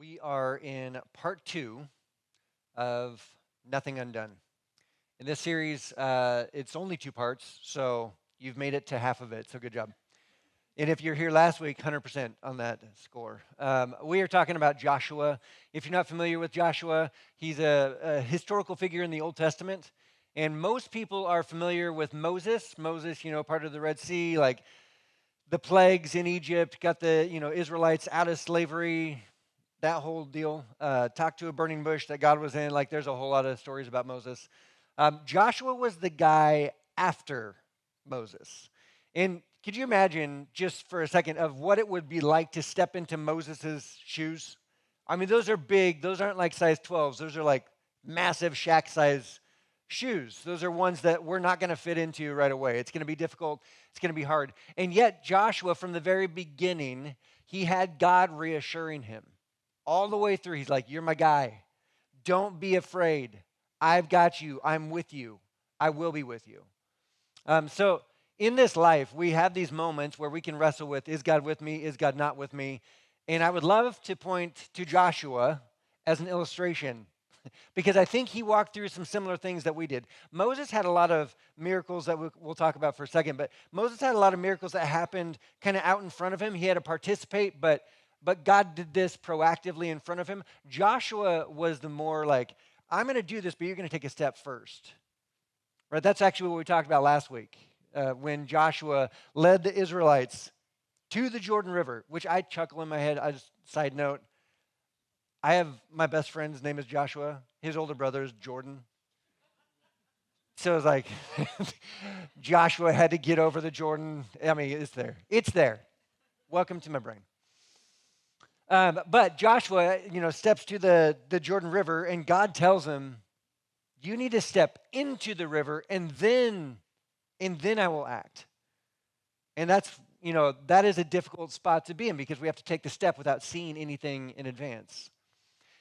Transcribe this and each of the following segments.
We are in part two of Nothing Undone. In this series, it's only two parts, so you've made it to half of it, so good job. And if you're here last week, 100% on that score. We are talking about Joshua. If you're not familiar with Joshua, he's a historical figure in the Old Testament. And most people are familiar with Moses. Moses, part of the Red Sea, like the plagues in Egypt, got the, Israelites out of slavery, that whole deal. Talked to a burning bush that God was in. Like, there's a whole lot of stories about Moses. Joshua was the guy after Moses. And could you imagine, just for a second, of what it would be like to step into Moses' shoes? I mean, those are big. Those aren't like size 12s. Those are like massive shack size shoes. Those are ones that we're not going to fit into right away. It's going to be difficult. It's going to be hard. And yet, Joshua, from the very beginning, he had God reassuring him all the way through. He's like, "You're my guy. Don't be afraid. I've got you. I'm with you. I will be with you." So in this life, we have these moments where we can wrestle with, is God with me? Is God not with me? And I would love to point to Joshua as an illustration because I think he walked through some similar things that we did. Moses had a lot of miracles that we'll talk about for a second, but Moses had a lot of miracles that happened kind of out in front of him. He had to participate, but God did this proactively in front of him. Joshua was the more like, I'm going to do this, but you're going to take a step first. Right? That's actually what we talked about last week when Joshua led the Israelites to the Jordan River, which I chuckle in my head. Side note, I have my best friend's name is Joshua. His older brother is Jordan. So it's like Joshua had to get over the Jordan. I mean, it's there. It's there. Welcome to my brain. But Joshua, steps to the Jordan River, and God tells him, "You need to step into the river, and then I will act." And that is a difficult spot to be in because we have to take the step without seeing anything in advance.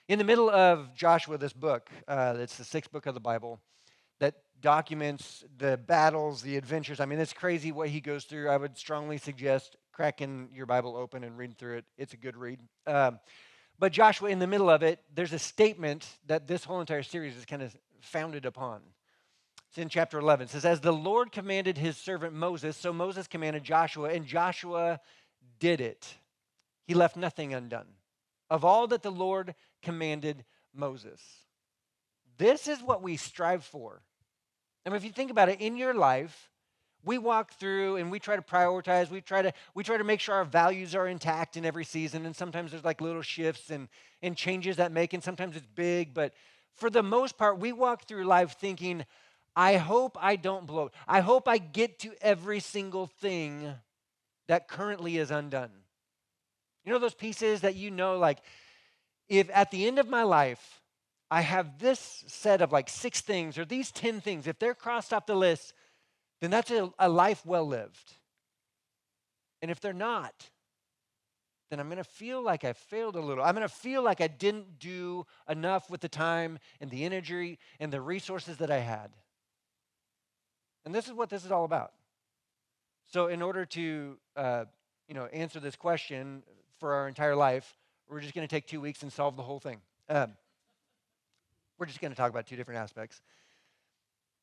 In the middle of Joshua, this book, it's the sixth book of the Bible that documents the battles, the adventures. I mean, it's crazy what he goes through. I would strongly suggest cracking your Bible open and reading through it. It's a good read. But Joshua, in the middle of it, there's a statement that this whole entire series is kind of founded upon. It's in chapter 11. It says, "As the Lord commanded his servant Moses, so Moses commanded Joshua, and Joshua did it. He left nothing undone of all that the Lord commanded Moses." This is what we strive for. I mean, if you think about it, in your life, we walk through and we try to prioritize. We try to make sure our values are intact in every season. And sometimes there's like little shifts and changes that make, and sometimes it's big. But for the most part, we walk through life thinking, I hope I don't blow it. I hope I get to every single thing that currently is undone. You know those pieces that like, if at the end of my life, I have this set of like 6 things or these 10 things, if they're crossed off the list, then that's a life well lived. And if they're not, then I'm going to feel like I failed a little. I'm going to feel like I didn't do enough with the time and the energy and the resources that I had. And this is what this is all about. So in order to answer this question for our entire life, we're just going to take 2 weeks and solve the whole thing. We're just going to talk about 2 different aspects.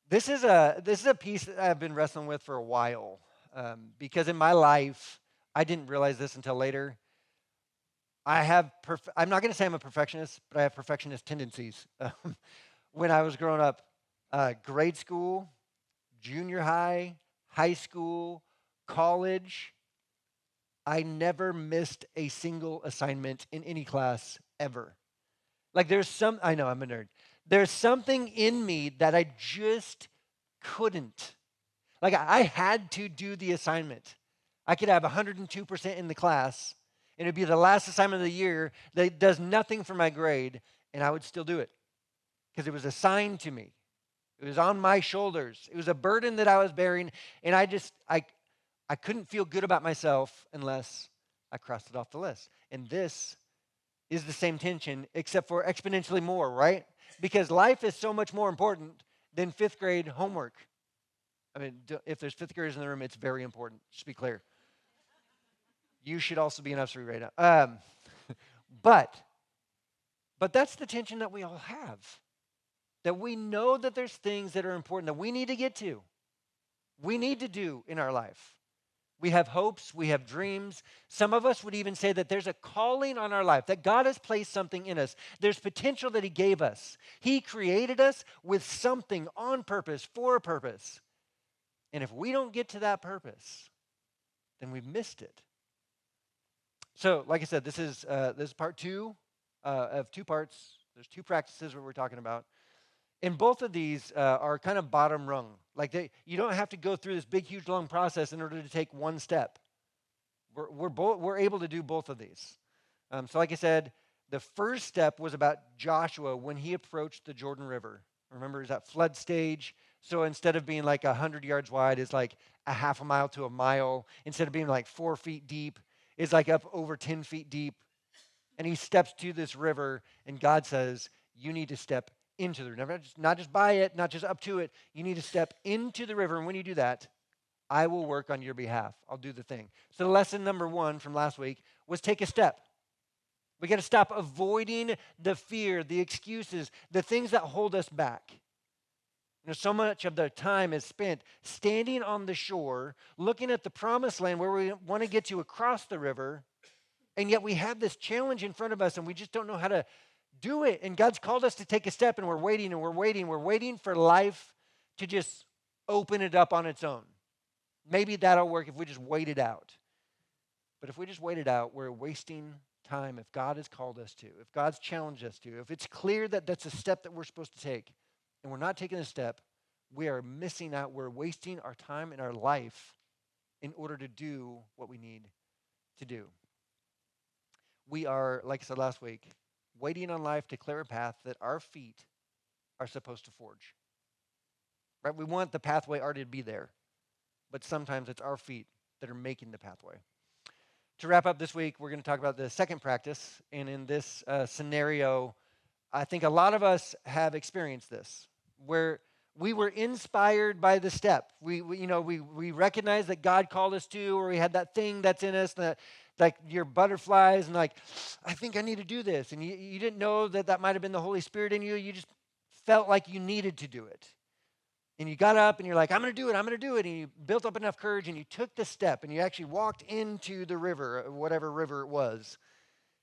This is a piece that I've been wrestling with for a while because in my life, I didn't realize this until later. I'm not going to say I'm a perfectionist, but I have perfectionist tendencies. When I was growing up, grade school, junior high, high school, college, I never missed a single assignment in any class ever. Like I know I'm a nerd. There's something in me that I just couldn't. Like I had to do the assignment. I could have 102% in the class, and it'd be the last assignment of the year that does nothing for my grade, and I would still do it because it was assigned to me. It was on my shoulders. It was a burden that I was bearing, and I couldn't feel good about myself unless I crossed it off the list. And this is the same tension, except for exponentially more, right? Because life is so much more important than 5th grade homework. I mean, if there's 5th graders in the room, it's very important. Just be clear. You should also be in upstream right now. But But that's the tension that we all have. That we know that there's things that are important that we need to get to, we need to do in our life. We have hopes, we have dreams. Some of us would even say that there's a calling on our life, that God has placed something in us. There's potential that He gave us. He created us with something on purpose, for a purpose. And if we don't get to that purpose, then we've missed it. So, like I said, this is part two of two parts. There's two practices what we're talking about. And both of these are kind of bottom rung. Like you don't have to go through this big, huge, long process in order to take one step. We're able to do both of these. So like I said, the first step was about Joshua when he approached the Jordan River. Remember, it's that flood stage. So instead of being like 100 yards wide, it's like a half a mile to a mile. Instead of being like 4 feet deep, it's like up over 10 feet deep. And he steps to this river, and God says, you need to step into the river. Not just by it, not just up to it. You need to step into the river. And when you do that, I will work on your behalf. I'll do the thing. So lesson number 1 from last week was take a step. We got to stop avoiding the fear, the excuses, the things that hold us back. So much of the time is spent standing on the shore, looking at the promised land where we want to get to across the river, and yet we have this challenge in front of us, and we just don't know how to do it. And God's called us to take a step, and we're waiting and we're waiting. We're waiting for life to just open it up on its own. Maybe that'll work if we just wait it out. But if we just wait it out, we're wasting time if God has called us to, if God's challenged us to, if it's clear that that's a step that we're supposed to take, and we're not taking a step, we are missing out. We're wasting our time and our life in order to do what we need to do. We are, like I said last week, waiting on life to clear a path that our feet are supposed to forge. Right? We want the pathway already to be there, but sometimes it's our feet that are making the pathway. To wrap up this week, we're going to talk about the second practice, and in this scenario, I think a lot of us have experienced this, where we were inspired by the step. We recognize that God called us to, or we had that thing that's in us, that like your butterflies, and like, I think I need to do this. And you didn't know that might have been the Holy Spirit in you. You just felt like you needed to do it. And you got up and you're like, I'm going to do it, I'm going to do it. And you built up enough courage and you took the step and you actually walked into the river, whatever river it was.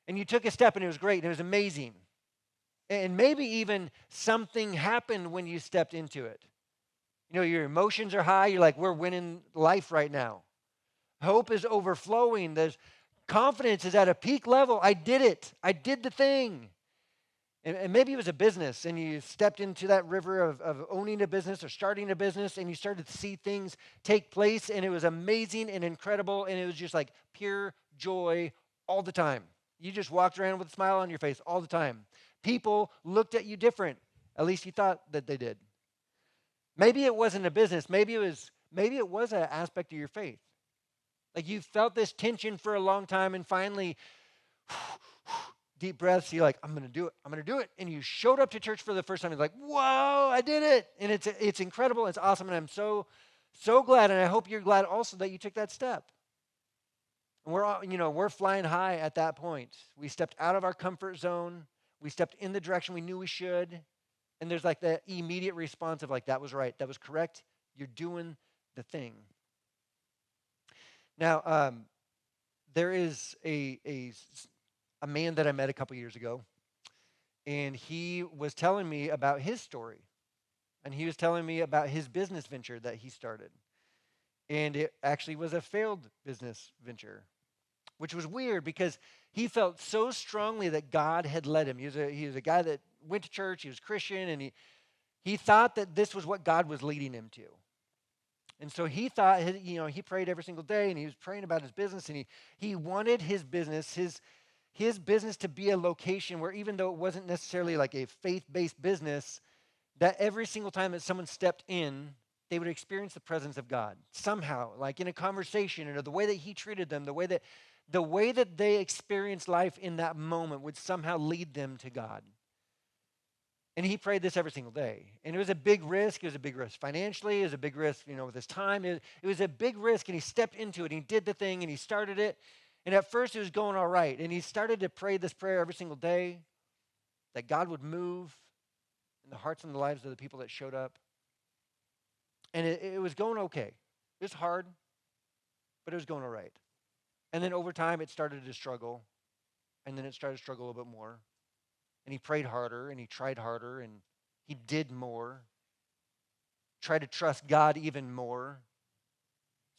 And you took a step and it was great and it was amazing. And maybe even something happened when you stepped into it. You know, your emotions are high. You're like, we're winning life right now. Hope is overflowing. There's confidence is at a peak level. I did it. I did the thing. And maybe it was a business and you stepped into that river of owning a business or starting a business and you started to see things take place and it was amazing and incredible and it was just like pure joy all the time. You just walked around with a smile on your face all the time. People looked at you different. At least you thought that they did. Maybe it wasn't a business. Maybe it was an aspect of your faith. Like you felt this tension for a long time and finally deep breaths, you're like, I'm going to do it. I'm going to do it. And you showed up to church for the first time. You're like, whoa, I did it. And it's incredible. It's awesome. And I'm so glad. And I hope you're glad also that you took that step. And we're flying high at that point. We stepped out of our comfort zone. We stepped in the direction we knew we should. And there's like the immediate response of like, that was right. That was correct. You're doing the thing. Now, there is a man that I met a couple years ago, and he was telling me about his story, and he was telling me about his business venture that he started, and it actually was a failed business venture, which was weird because he felt so strongly that God had led him. He was a guy that went to church, he was Christian, and he thought that this was what God was leading him to. And so he thought, he prayed every single day, and he was praying about his business, and he wanted his business, his business to be a location where even though it wasn't necessarily like a faith-based business, that every single time that someone stepped in, they would experience the presence of God somehow, like in a conversation, or the way that he treated them, the way that they experienced life in that moment would somehow lead them to God. And he prayed this every single day. And it was a big risk. It was a big risk financially. It was a big risk, with his time. It was a big risk, and he stepped into it. And he did the thing, and he started it. And at first, it was going all right. And he started to pray this prayer every single day. that God would move in the hearts and the lives of the people that showed up. And it was going okay. It was hard, but it was going all right. And then over time, it started to struggle. And then it started to struggle a little bit more. And he prayed harder, and he tried harder, and he did more. Tried to trust God even more.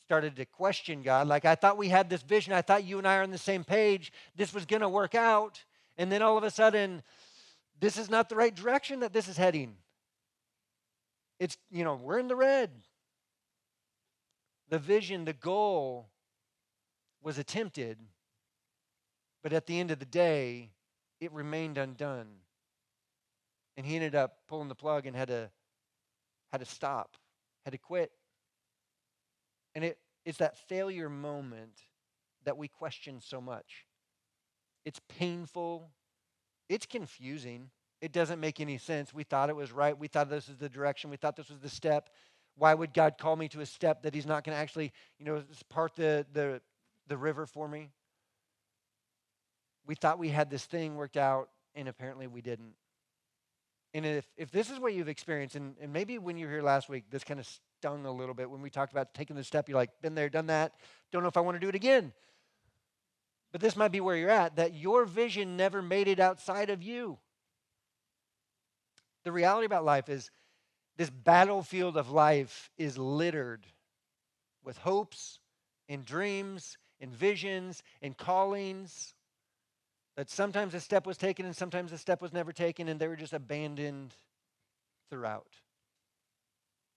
Started to question God. Like, I thought we had this vision. I thought you and I are on the same page. This was going to work out. And then all of a sudden, this is not the right direction that this is heading. It's, we're in the red. The vision, the goal was attempted, but at the end of the day, it remained undone. And he ended up pulling the plug and had to stop, had to quit. And it's that failure moment that we question so much. It's painful. It's confusing. It doesn't make any sense. We thought it was right. We thought this was the direction. We thought this was the step. Why would God call me to a step that he's not going to actually, part the river for me? We thought we had this thing worked out, and apparently we didn't. And if this is what you've experienced, and maybe when you were here last week, this kind of stung a little bit when we talked about taking the step. You're like, been there, done that. Don't know if I want to do it again. But this might be where you're at, that your vision never made it outside of you. The reality about life is this battlefield of life is littered with hopes and dreams and visions and callings that sometimes a step was taken and sometimes a step was never taken, and they were just abandoned throughout.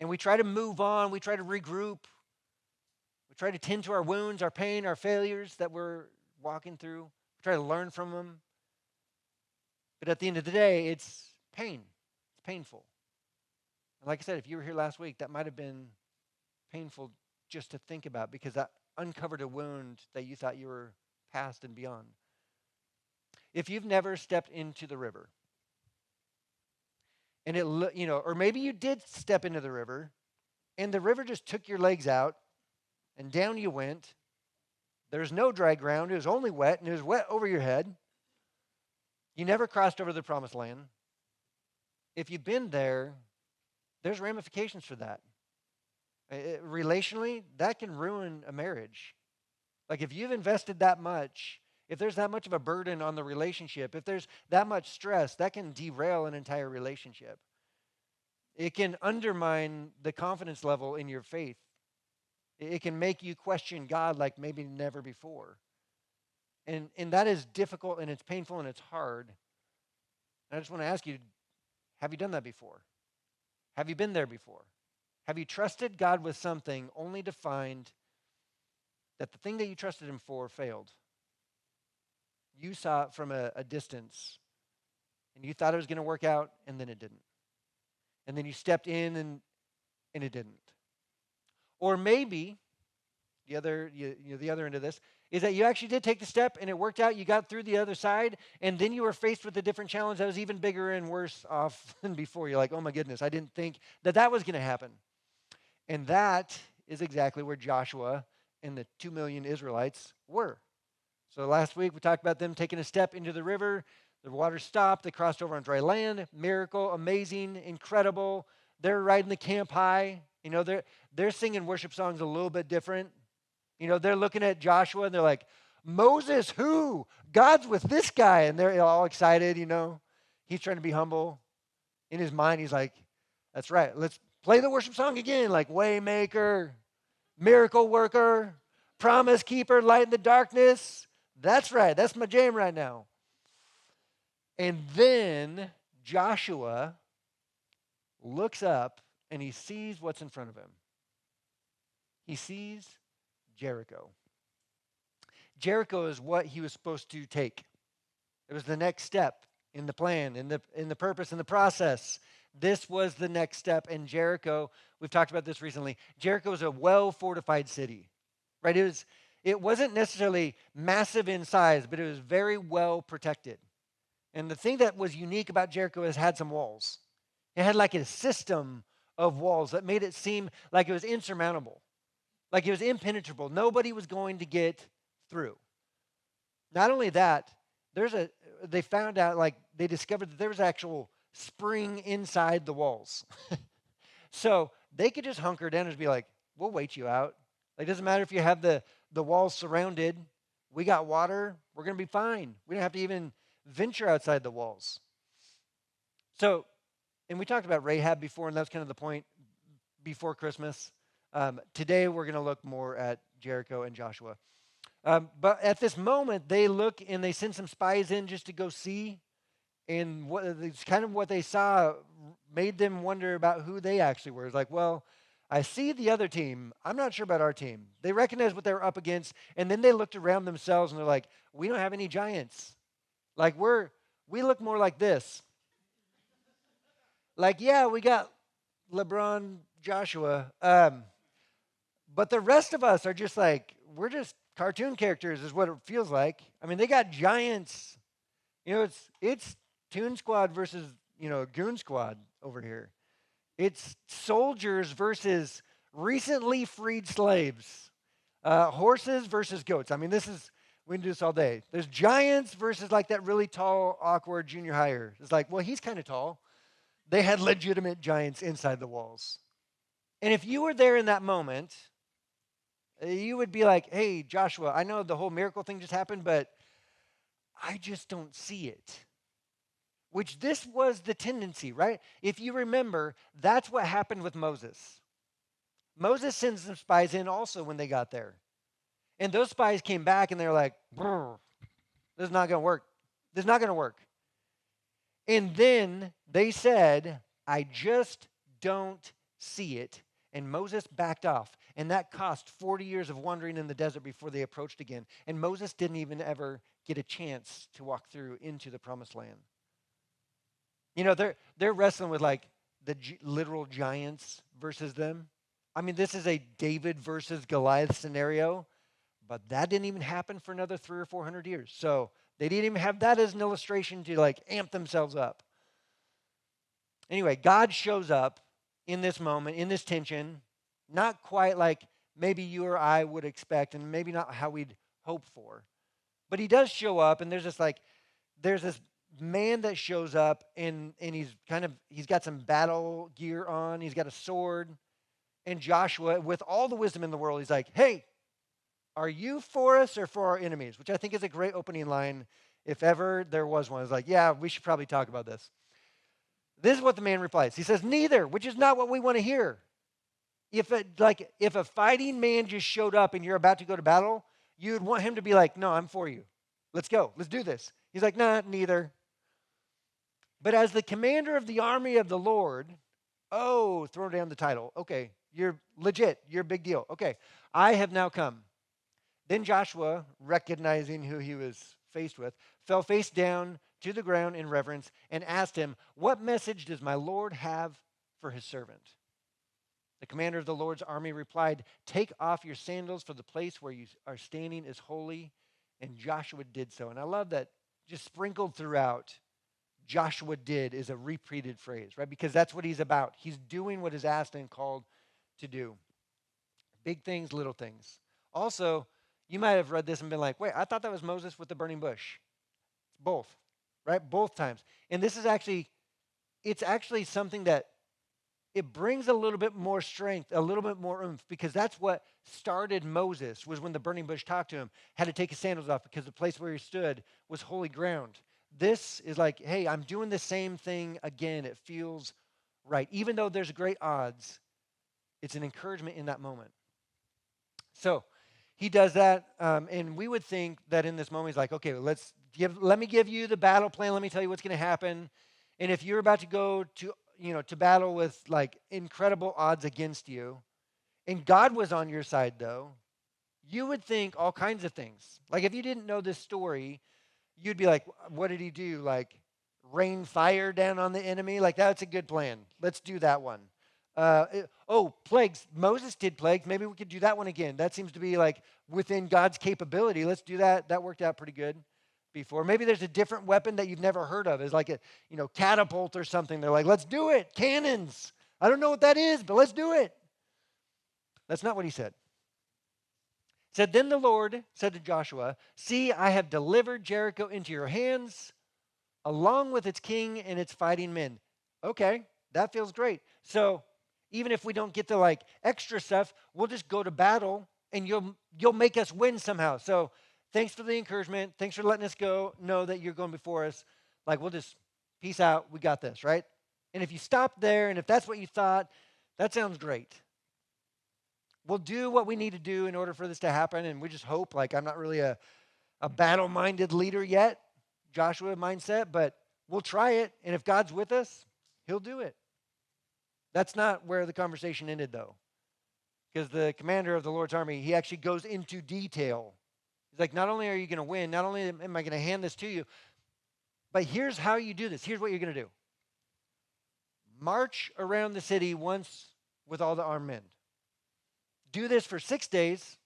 And we try to move on. We try to regroup. We try to tend to our wounds, our pain, our failures that we're walking through. We try to learn from them. But at the end of the day, it's pain. It's painful. And like I said, if you were here last week, that might have been painful just to think about, because that uncovered a wound that you thought you were past and beyond. If you've never stepped into the river, and or maybe you did step into the river, and the river just took your legs out, and down you went. There's no dry ground. It was only wet, and it was wet over your head. You never crossed over the promised land. If you've been there, there's ramifications for that. Relationally, that can ruin a marriage. Like, if you've invested that much, if there's that much of a burden on the relationship, if there's that much stress, that can derail an entire relationship. It can undermine the confidence level in your faith. It can make you question God like maybe never before. And that is difficult, and it's painful, and it's hard. And I just want to ask you, have you done that before? Have you been there before? Have you trusted God with something only to find that the thing that you trusted him for failed? You saw it from a distance, and you thought it was going to work out, and then it didn't. And then you stepped in, and it didn't. Or maybe the other end of this is that you actually did take the step, and it worked out. You got through the other side, and then you were faced with a different challenge that was even bigger and worse off than before. You're like, oh my goodness, I didn't think that was going to happen. And that is exactly where Joshua and the 2 million Israelites were. So last week we talked about them taking a step into the river. The water stopped. They crossed over on dry land. Miracle, amazing, incredible. They're riding the camp high. They're singing worship songs a little bit different. They're looking at Joshua and they're like, Moses, who? God's with this guy. And they're all excited, He's trying to be humble. In his mind, he's like, that's right. Let's play the worship song again. Like, Waymaker, Miracle Worker, Promise Keeper, Light in the Darkness. That's right. That's my jam right now. And then Joshua looks up and he sees what's in front of him. He sees Jericho. Jericho is what he was supposed to take. It was the next step in the plan, in the purpose, in the process. This was the next step. And Jericho, we've talked about this recently, Jericho is a well-fortified city, right? It wasn't necessarily massive in size, but it was very well protected. And the thing that was unique about Jericho is it had some walls. It had like a system of walls that made it seem like it was insurmountable, like it was impenetrable. Nobody was going to get through. Not only that, there's a they found out, like, they discovered that there was actual spring inside the walls. So they could just hunker down and just be like, we'll wait you out. Like, it doesn't matter if you have the walls surrounded. We got water. We're going to be fine. We don't have to even venture outside the walls. So, and we talked about Rahab before, and that's kind of the point before Christmas. Today, we're going to look more at Jericho and Joshua. But at this moment, they look and they send some spies in just to go see. And it's kind of what they saw made them wonder about who they actually were. It's like, well, I see the other team. I'm not sure about our team. They recognized what they were up against, and then they looked around themselves and they're like, we don't have any giants. Like we look more like this. Like, yeah, we got LeBron, Joshua, but the rest of us are just like, we're just cartoon characters, is what it feels like. I mean, they got giants. It's Toon Squad versus Goon Squad over here. It's soldiers versus recently freed slaves. Horses versus goats. I mean, we can do this all day. There's giants versus like that really tall, awkward junior hire. It's like, well, he's kind of tall. They had legitimate giants inside the walls. And if you were there in that moment, you would be like, hey, Joshua, I know the whole miracle thing just happened, but I just don't see it. Which this was the tendency, right? If you remember, that's what happened with Moses. Moses sends some spies in also when they got there. And those spies came back and they were like, this is not going to work. This is not going to work. And then they said, I just don't see it. And Moses backed off. And that cost 40 years of wandering in the desert before they approached again. And Moses didn't even ever get a chance to walk through into the promised land. They're wrestling with like the literal giants versus them. I mean, this is a David versus Goliath scenario, but that didn't even happen for another 300 or 400 years. So they didn't even have that as an illustration to like amp themselves up. Anyway, God shows up in this moment, in this tension, not quite like maybe you or I would expect, and maybe not how we'd hope for. But he does show up, and there's this man that shows up, and he's got some battle gear on. He's got a sword. And Joshua, with all the wisdom in the world, he's like, hey, are you for us or for our enemies? Which I think is a great opening line if ever there was one. It's like, yeah, we should probably talk about this. This is what the man replies. He says, neither, which is not what we want to hear. If a fighting man just showed up and you're about to go to battle, you'd want him to be like, no, I'm for you. Let's go. Let's do this. He's like, nah, neither. But as the commander of the army of the Lord, throw down the title. Okay, you're legit. You're a big deal. Okay, I have now come. Then Joshua, recognizing who he was faced with, fell face down to the ground in reverence and asked him, what message does my Lord have for his servant? The commander of the Lord's army replied, take off your sandals, for the place where you are standing is holy. And Joshua did so. And I love that just sprinkled throughout, Joshua did is a repeated phrase, right? Because that's what he's about. He's doing what is asked and called to do. Big things, little things. Also, you might have read this and been like, wait, I thought that was Moses with the burning bush. It's both, right? Both times. And it's actually something that it brings a little bit more strength, a little bit more oomph, because that's what started Moses, was when the burning bush talked to him, had to take his sandals off because the place where he stood was holy ground. This is like, hey, I'm doing the same thing again. It feels right. Even though there's great odds, it's an encouragement in that moment. So he does that, and we would think that in this moment, he's like, okay, let me give you the battle plan. Let me tell you what's going to happen. And if you're about to go to battle with like incredible odds against you, and God was on your side though, you would think all kinds of things. Like if you didn't know this story, you'd be like, what did he do? Like rain fire down on the enemy? Like that's a good plan. Let's do that one. Plagues. Moses did plagues. Maybe we could do that one again. That seems to be like within God's capability. Let's do that. That worked out pretty good before. Maybe there's a different weapon that you've never heard of. It's like a catapult or something. They're like, let's do it. Cannons. I don't know what that is, but let's do it. That's not what he said. Said, then the Lord said to Joshua, see, I have delivered Jericho into your hands, along with its king and its fighting men. Okay, that feels great. So even if we don't get the like extra stuff, we'll just go to battle and you'll make us win somehow. So thanks for the encouragement. Thanks for letting us go. Know that you're going before us. Like we'll just peace out. We got this, right? And if you stop there and if that's what you thought, that sounds great. We'll do what we need to do in order for this to happen. And we just hope, like I'm not really a battle-minded leader yet, Joshua mindset, but we'll try it. And if God's with us, he'll do it. That's not where the conversation ended, though. Because the commander of the Lord's army, he actually goes into detail. He's like, not only are you going to win, not only am I going to hand this to you, but here's how you do this. Here's what you're going to do. March around the city once with all the armed men. Do this for 6 days.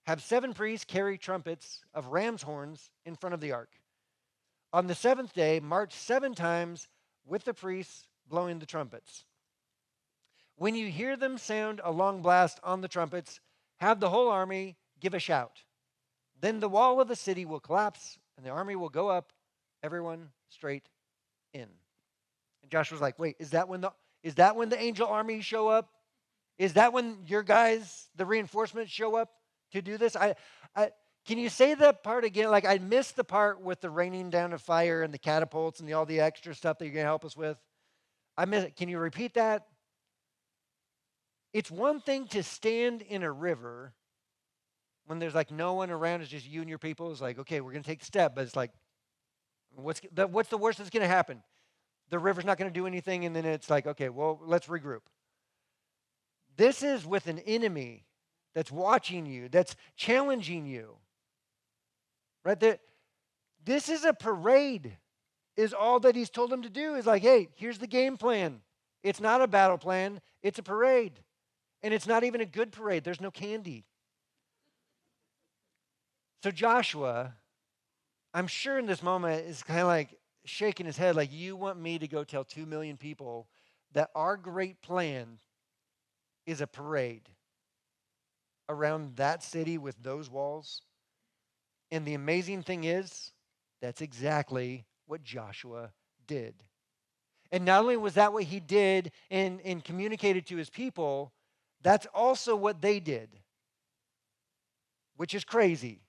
Have 7 priests carry trumpets of ram's horns in front of the ark. On the 7th day, march 7 times with the priests blowing the trumpets. When you hear them sound a long blast on the trumpets, have the whole army give a shout. Then the wall of the city will collapse and the army will go up, everyone straight in. And Joshua's like, wait, is that when the angel armies show up? Is that when your guys, the reinforcements, show up to do this? Can you say that part again? Like I missed the part with the raining down of fire and the catapults and all the extra stuff that you're going to help us with. I missed it. Can you repeat that? It's one thing to stand in a river when there's like no one around, it's just you and your people. It's like, okay, we're going to take the step, but it's like, what's the worst that's going to happen? The river's not going to do anything, and then it's like, okay, well, let's regroup. This is with an enemy that's watching you, that's challenging you. Right? This is a parade, is all that he's told them to do. Is like, hey, here's the game plan. It's not a battle plan, it's a parade. And it's not even a good parade. There's no candy. So Joshua, I'm sure in this moment, is kind of like shaking his head like, you want me to go tell 2 million people that our great plan is a parade around that city with those walls? And the amazing thing is, that's exactly what Joshua did. And not only was that what he did and communicated to his people, that's also what they did, which is crazy.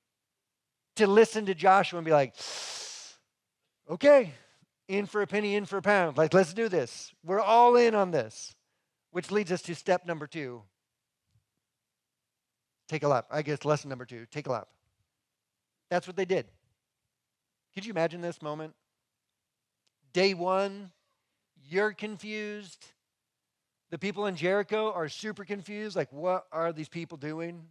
To listen to Joshua and be like, okay, in for a penny, in for a pound. Like, let's do this. We're all in on this. Which leads us to step number 2. Take a lap. I guess lesson number 2, take a lap. That's what they did. Could you imagine this moment? Day 1, you're confused. The people in Jericho are super confused. Like, what are these people doing?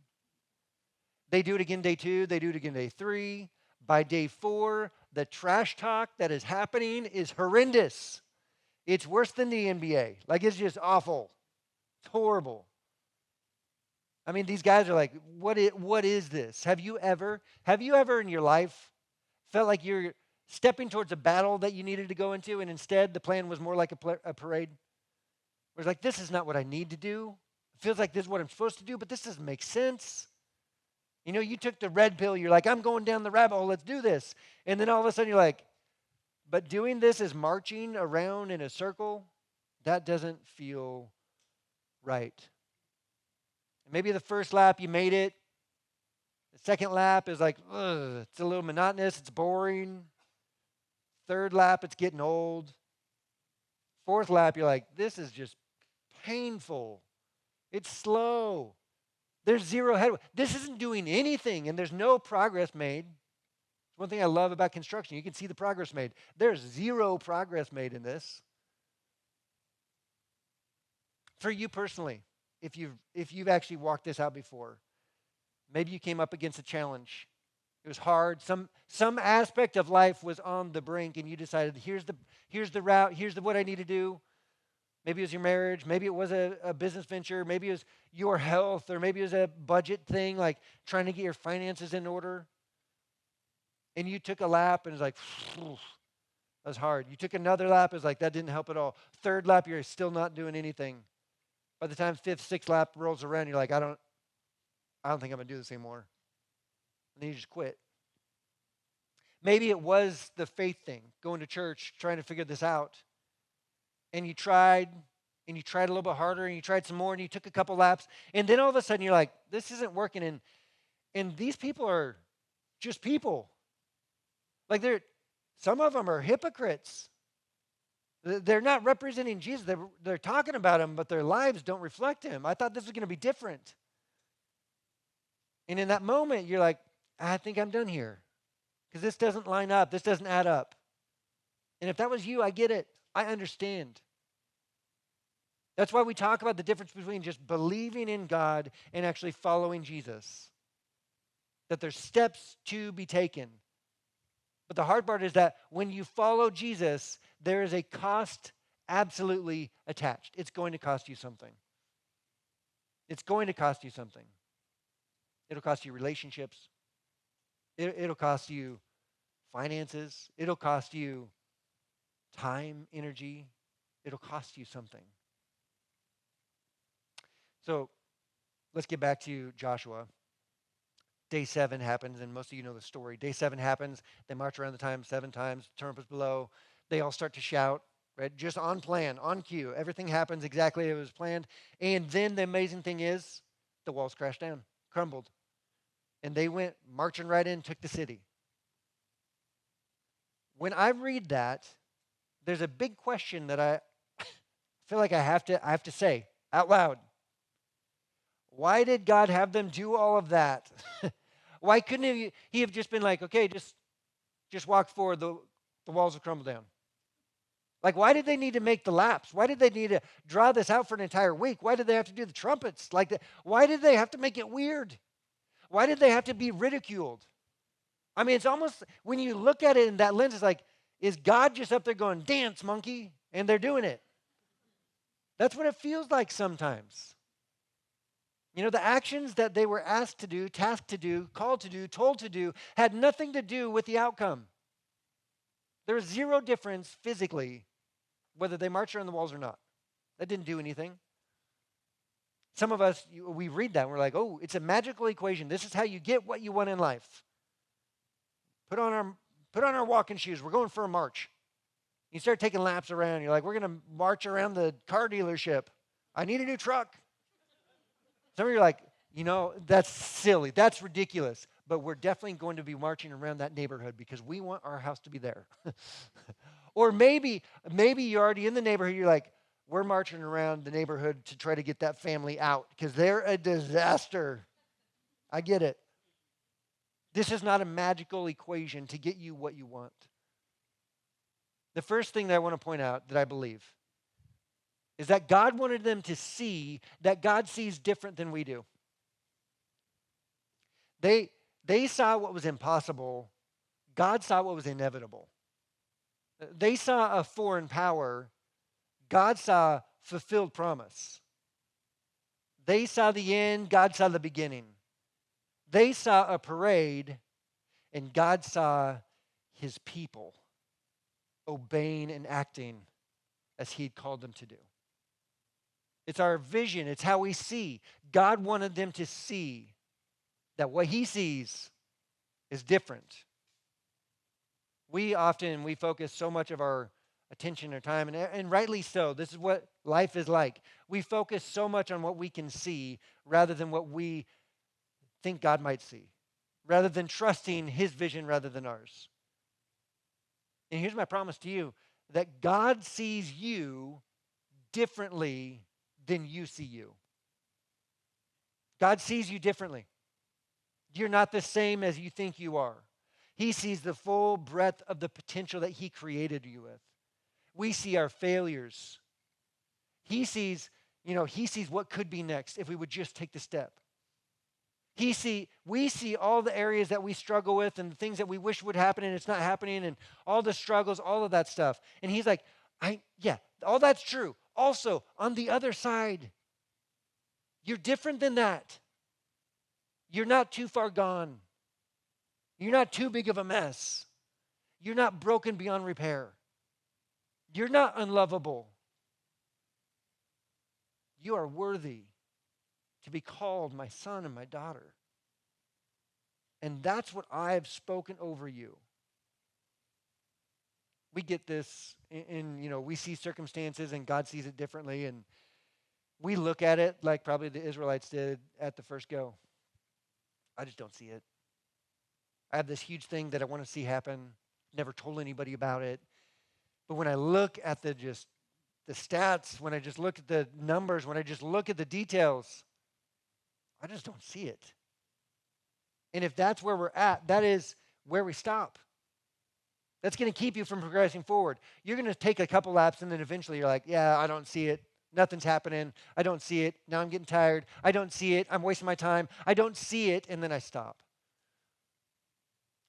They do it again day 2. They do it again day 3. By day 4, the trash talk that is happening is horrendous. It's worse than the NBA. Like, it's just awful. It's horrible. I mean, these guys are like, what is this? Have you ever in your life felt like you're stepping towards a battle that you needed to go into, and instead the plan was more like a parade? Where it's like, this is not what I need to do. It feels like this is what I'm supposed to do, but this doesn't make sense. You know, you took the red pill. You're like, I'm going down the rabbit hole. Let's do this. And then all of a sudden you're like, but doing this is marching around in a circle. That doesn't feel right. Maybe the first lap you made it. The second lap is like, ugh, it's a little monotonous. It's boring. Third lap, it's getting old. Fourth lap, you're like, this is just painful. It's slow. There's zero headway. This isn't doing anything, and there's no progress made. One thing I love about construction, you can see the progress made. There's zero progress made in this. For you personally, if you've actually walked this out before, maybe you came up against a challenge. It was hard. Some aspect of life was on the brink, and you decided, here's the route, here's what I need to do. Maybe it was your marriage. Maybe it was a business venture. Maybe it was your health, or maybe it was a budget thing, like trying to get your finances in order. And you took a lap, and it's like, that was hard. You took another lap, it's like, that didn't help at all. Third lap, you're still not doing anything. By the time 5th, 6th lap rolls around, you're like, I don't think I'm going to do this anymore. and then you just quit. Maybe it was the faith thing, going to church, trying to figure this out. And you tried, and you tried a little bit harder, and you tried some more, and you took a couple laps, and then all of a sudden you're like, this isn't working, and these people are just people. Like some of them are hypocrites. They're not representing Jesus. They're talking about him, but their lives don't reflect him. I thought this was going to be different. And in that moment, you're like, I think I'm done here because this doesn't line up. This doesn't add up. And if that was you, I get it. I understand. That's why we talk about the difference between just believing in God and actually following Jesus. That there's steps to be taken. But the hard part is that when you follow Jesus, there is a cost absolutely attached. It's going to cost you something. It's going to cost you something. It'll cost you relationships. It'll cost you finances. It'll cost you time, energy. It'll cost you something. So let's get back to Joshua. Day 7 happens, and most of you know the story. Day 7 happens. They march around the time 7 times. Trumpets blow. They all start to shout, right? Just on plan, on cue. Everything happens exactly as it was planned. And then the amazing thing is, the walls crashed down, crumbled. And they went marching right in, took the city. When I read that, there's a big question that I feel like I have to say out loud. Why did God have them do all of that? Why couldn't he have just been like, okay, just walk forward, the walls will crumble down? Like, why did they need to make the laps? Why did they need to draw this out for an entire week? Why did they have to do the trumpets? Why did they have to make it weird? Why did they have to be ridiculed? I mean, it's almost, when you look at it in that lens, it's like, is God just up there going, dance, monkey? And they're doing it. That's what it feels like sometimes. You know, the actions that they were asked to do, tasked to do, called to do, told to do, had nothing to do with the outcome. There was zero difference physically whether they marched around the walls or not. That didn't do anything. Some of us, we read that and we're like, oh, it's a magical equation. This is how you get what you want in life. Put on our walking shoes. We're going for a march. You start taking laps around. You're like, we're going to march around the car dealership. I need a new truck. Some of you are like, you know, that's silly. That's ridiculous. But we're definitely going to be marching around that neighborhood because we want our house to be there. Or maybe you're already in the neighborhood. You're like, we're marching around the neighborhood to try to get that family out because they're a disaster. I get it. This is not a magical equation to get you what you want. The first thing that I want to point out that I believe is that God wanted them to see that God sees different than we do. They saw what was impossible. God saw what was inevitable. They saw a foreign power. God saw fulfilled promise. They saw the end. God saw the beginning. They saw a parade, and God saw his people obeying and acting as he'd called them to do. It's our vision. It's how we see. God wanted them to see that what he sees is different. We focus so much of our attention or time, and rightly so. This is what life is like. We focus so much on what we can see rather than what we think God might see, rather than trusting his vision rather than ours. And here's my promise to you, that God sees you differently than you see you. God sees you differently. You're not the same as you think you are. He sees the full breadth of the potential that he created you with. We see our failures. He sees what could be next if we would just take the step. We see all the areas that we struggle with and the things that we wish would happen and it's not happening and all the struggles, all of that stuff. And he's like, all that's true. Also, on the other side, you're different than that. You're not too far gone. You're not too big of a mess. You're not broken beyond repair. You're not unlovable. You are worthy to be called my son and my daughter. And that's what I have spoken over you. We get this we see circumstances and God sees it differently. And we look at it like probably the Israelites did at the first go. I just don't see it. I have this huge thing that I want to see happen. Never told anybody about it. But when I look at the stats, when I just look at the numbers, when I just look at the details, I just don't see it. And if that's where we're at, that is where we stop. That's going to keep you from progressing forward. You're going to take a couple laps and then eventually you're like, yeah, I don't see it. Nothing's happening. I don't see it. Now I'm getting tired. I don't see it. I'm wasting my time. I don't see it. And then I stop.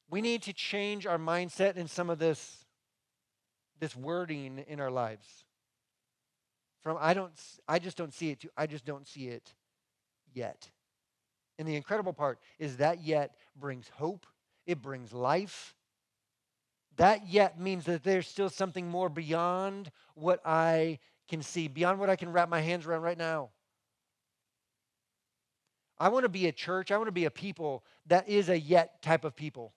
We need to change our mindset in some of this wording in our lives. From I just don't see it to I just don't see it yet. And the incredible part is that yet brings hope. It brings life. That yet means that there's still something more beyond what I can see, beyond what I can wrap my hands around right now. I want to be a church. I want to be a people that is a yet type of people.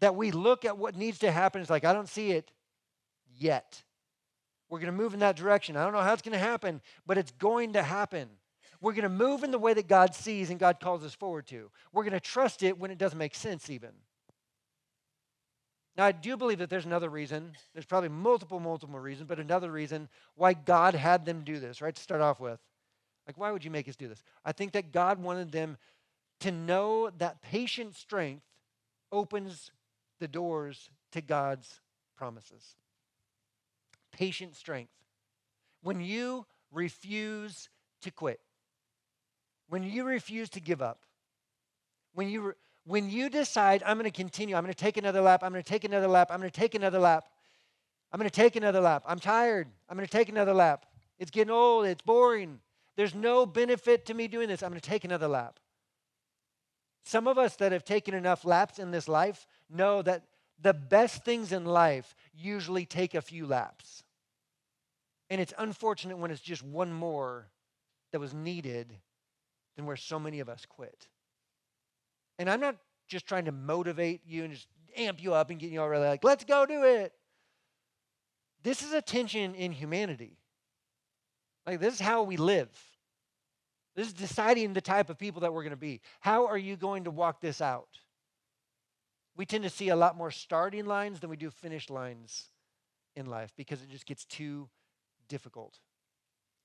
That we look at what needs to happen. It's like, I don't see it yet. We're going to move in that direction. I don't know how it's going to happen, but it's going to happen. We're going to move in the way that God sees and God calls us forward to. We're going to trust it when it doesn't make sense even. Now, I do believe that there's another reason. There's probably multiple reasons, but another reason why God had them do this, right, to start off with. Like, why would you make us do this? I think that God wanted them to know that patient strength opens the doors to God's promises. Patient strength. When you refuse to quit, when you refuse to give up, when you decide, I'm going to continue, I'm going to take another lap, I'm going to take another lap, I'm going to take another lap, I'm going to take another lap, I'm tired, I'm going to take another lap, it's getting old, it's boring, there's no benefit to me doing this, I'm going to take another lap. Some of us that have taken enough laps in this life know that the best things in life usually take a few laps. And it's unfortunate when it's just one more that was needed than where so many of us quit. And I'm not just trying to motivate you and just amp you up and get you all really like, let's go do it. This is a tension in humanity. Like, this is how we live. This is deciding the type of people that we're going to be. How are you going to walk this out? We tend to see a lot more starting lines than we do finish lines in life because it just gets too difficult.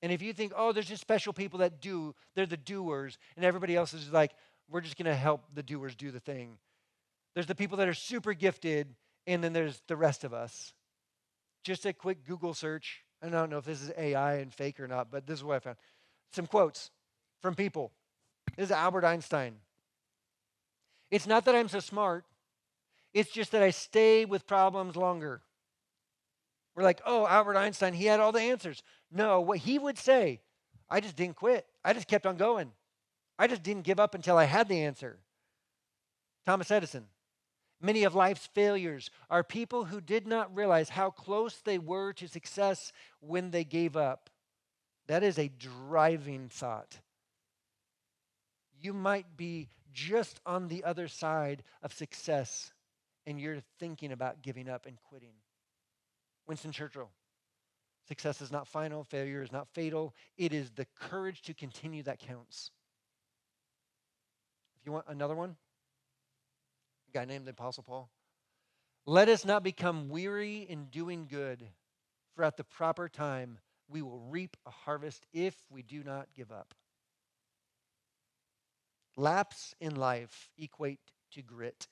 And if you think, oh, there's just special people that do, they're the doers, and everybody else is like, we're just going to help the doers do the thing. There's the people that are super gifted, and then there's the rest of us. Just a quick Google search. I don't know if this is AI and fake or not, but this is what I found. Some quotes from people. This is Albert Einstein. It's not that I'm so smart. It's just that I stay with problems longer. We're like, oh, Albert Einstein, he had all the answers. No, what he would say, I just didn't quit. I just kept on going. I just didn't give up until I had the answer. Thomas Edison. Many of life's failures are people who did not realize how close they were to success when they gave up. That is a driving thought. You might be just on the other side of success and you're thinking about giving up and quitting. Winston Churchill. Success is not final. Failure is not fatal. It is the courage to continue that counts. If you want another one, a guy named the Apostle Paul. Let us not become weary in doing good, for at the proper time we will reap a harvest if we do not give up. Laps in life equate to grit.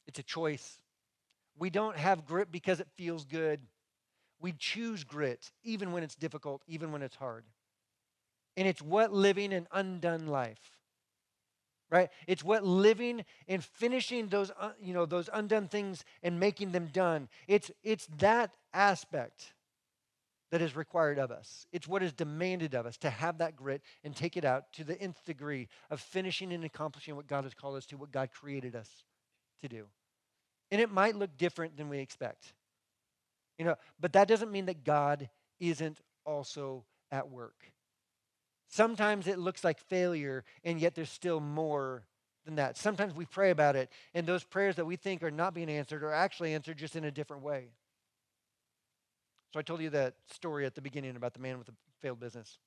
It's a choice. We don't have grit because it feels good. We choose grit even when it's difficult, even when it's hard. And it's what living an undone life, right? It's what living and finishing those undone things and making them done. It's that aspect that is required of us. It's what is demanded of us to have that grit and take it out to the nth degree of finishing and accomplishing what God has called us to, what God created us to do. And it might look different than we expect. But that doesn't mean that God isn't also at work. Sometimes it looks like failure, and yet there's still more than that. Sometimes we pray about it, and those prayers that we think are not being answered are actually answered just in a different way. So I told you that story at the beginning about the man with the failed business.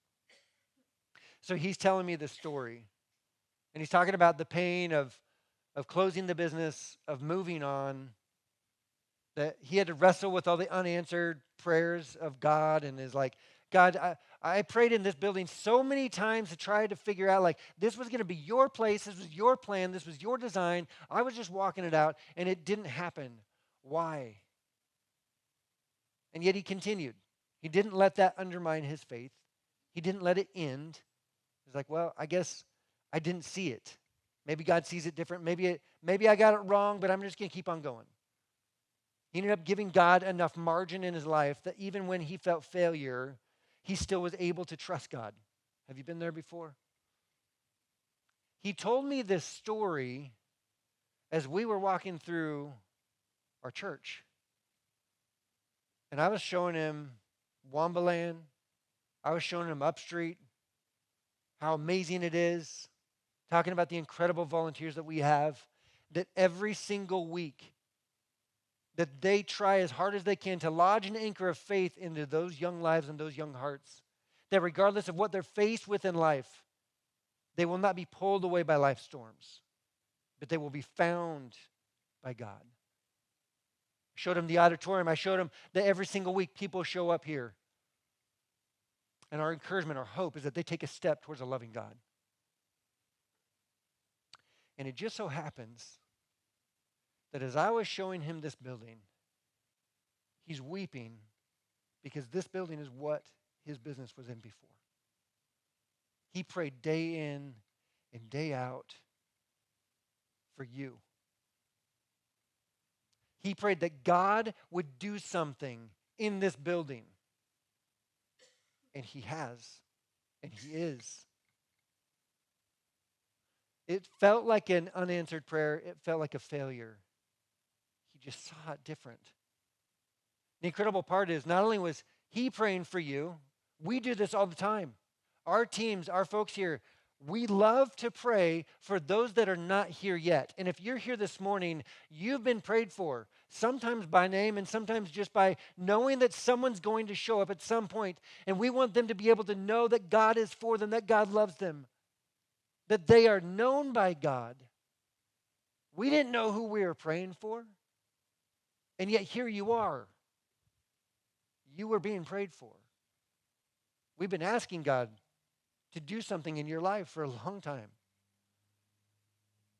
So he's telling me this story, and he's talking about the pain of closing the business, of moving on, that he had to wrestle with all the unanswered prayers of God, and is like, God, I prayed in this building so many times to try to figure out, like, this was going to be your place, this was your plan, this was your design. I was just walking it out, and it didn't happen. Why? And yet he continued. He didn't let that undermine his faith. He didn't let it end. He's like, well, I guess I didn't see it. Maybe God sees it different. Maybe I got it wrong, but I'm just going to keep on going. He ended up giving God enough margin in his life that even when he felt failure, he still was able to trust God. Have you been there before? He told me this story as we were walking through our church. And I was showing him Wambaland. I was showing him Upstreet, how amazing it is, talking about the incredible volunteers that we have, that every single week that they try as hard as they can to lodge an anchor of faith into those young lives and those young hearts, that regardless of what they're faced with in life, they will not be pulled away by life storms, but they will be found by God. I showed them the auditorium. I showed them that every single week people show up here. And our encouragement, our hope is that they take a step towards a loving God. And it just so happens that as I was showing him this building, he's weeping because this building is what his business was in before. He prayed day in and day out for you. He prayed that God would do something in this building. And he has, and he is. It felt like an unanswered prayer. It felt like a failure. He just saw it different. The incredible part is not only was he praying for you, we do this all the time. Our teams, our folks here, we love to pray for those that are not here yet. And if you're here this morning, you've been prayed for, sometimes by name and sometimes just by knowing that someone's going to show up at some point. And we want them to be able to know that God is for them, that God loves them, that they are known by God. We didn't know who we were praying for, and yet here you are. You were being prayed for. We've been asking God to do something in your life for a long time.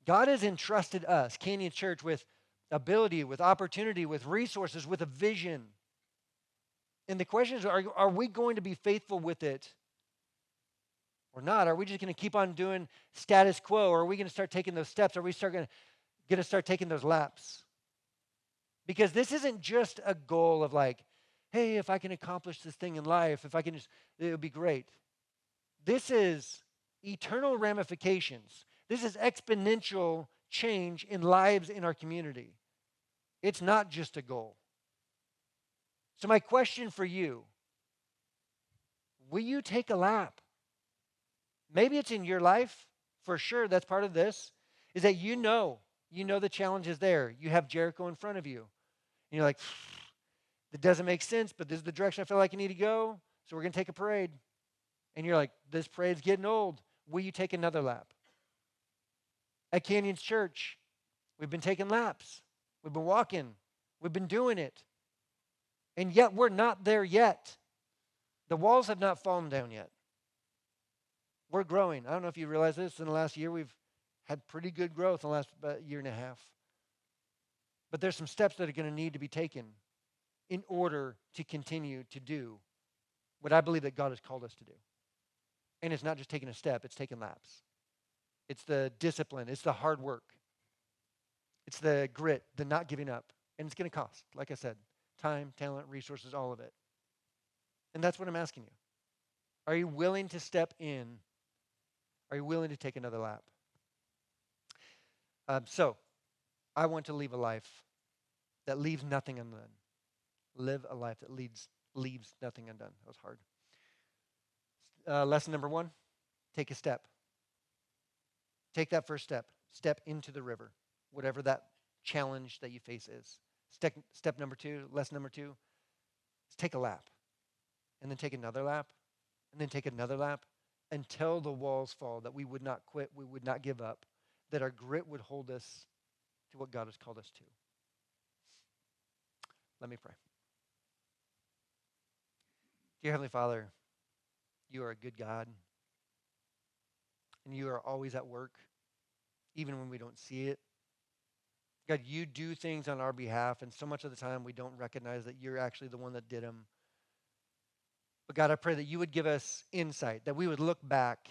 God has entrusted us, Canyon Church, with ability, with opportunity, with resources, with a vision. And the question is, are we going to be faithful with it or not? Are we just going to keep on doing status quo, or are we going to start taking those steps? Are we going to start taking those laps? Because this isn't just a goal of like, hey, if I can accomplish this thing in life, if I can just, it would be great. This is eternal ramifications. This is exponential change in lives in our community. It's not just a goal. So my question for you, will you take a lap? Maybe it's in your life, for sure, that's part of this, is that you know the challenge is there. You have Jericho in front of you. And you're like, that doesn't make sense, but this is the direction I feel like I need to go, so we're going to take a parade. And you're like, this parade's getting old. Will you take another lap? At Canyons Church, we've been taking laps. We've been walking. We've been doing it. And yet we're not there yet. The walls have not fallen down yet. We're growing. I don't know if you realize this. In the last year, we've had pretty good growth in the last year and a half. But there's some steps that are going to need to be taken in order to continue to do what I believe that God has called us to do. And it's not just taking a step, it's taking laps. It's the discipline, it's the hard work. It's the grit, the not giving up. And it's going to cost, like I said, time, talent, resources, all of it. And that's what I'm asking you. Are you willing to step in? Are you willing to take another lap? So, I want to live a life that leaves nothing undone. Live a life that leaves nothing undone. That was hard. Lesson number 1, take a step. Take that first step. step into the river, whatever that challenge that you face is. Step number two, lesson number two, is take a lap, and then take another lap, and then take another lap until the walls fall, that we would not quit, we would not give up, that our grit would hold us to what God has called us to. Let me pray. Dear Heavenly Father, you are a good God, and you are always at work, even when we don't see it. God, you do things on our behalf, and so much of the time we don't recognize that you're actually the one that did them. But God, I pray that you would give us insight, that we would look back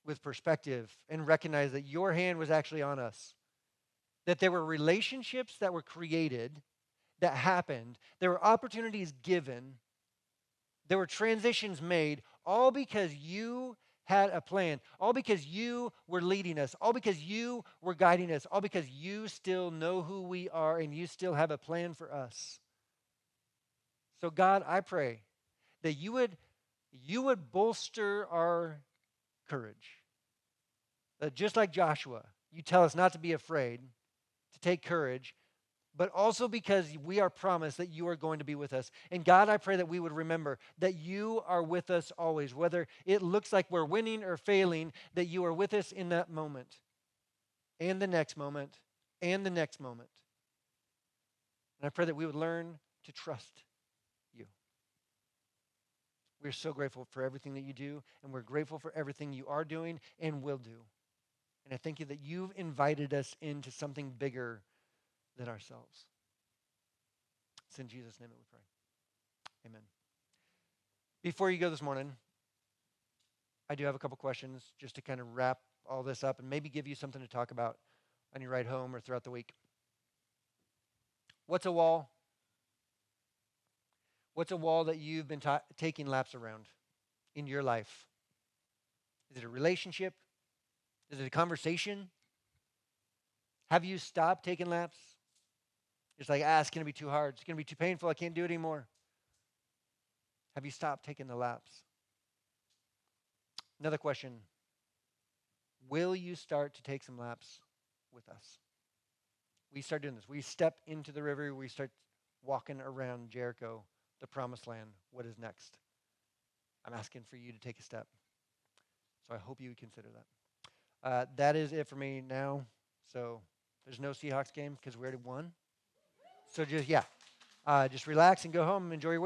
with perspective and recognize that your hand was actually on us, that there were relationships that were created, that happened, there were opportunities given, there were transitions made, all because you had a plan, all because you were leading us, all because you were guiding us, all because you still know who we are and you still have a plan for us. So God, I pray that you would bolster our courage. That just like Joshua, you tell us not to be afraid, to take courage, but also because we are promised that you are going to be with us. And God, I pray that we would remember that you are with us always, whether it looks like we're winning or failing, that you are with us in that moment, and the next moment, and the next moment. And I pray that we would learn to trust you. We're so grateful for everything that you do, and we're grateful for everything you are doing and will do. And I thank you that you've invited us into something bigger than ourselves. It's in Jesus' name that we pray. Amen. Before you go this morning, I do have a couple questions just to kind of wrap all this up and maybe give you something to talk about on your ride home or throughout the week. What's a wall? What's a wall that you've been taking laps around in your life? Is it a relationship? Is it a conversation? Have you stopped taking laps? It's like, it's going to be too hard. It's going to be too painful. I can't do it anymore. Have you stopped taking the laps? Another question. Will you start to take some laps with us? We start doing this. We step into the river. We start walking around Jericho, the promised land. What is next? I'm asking for you to take a step. So I hope you would consider that. That is it for me now. So there's no Seahawks game because we already won. So just relax and go home and enjoy your week.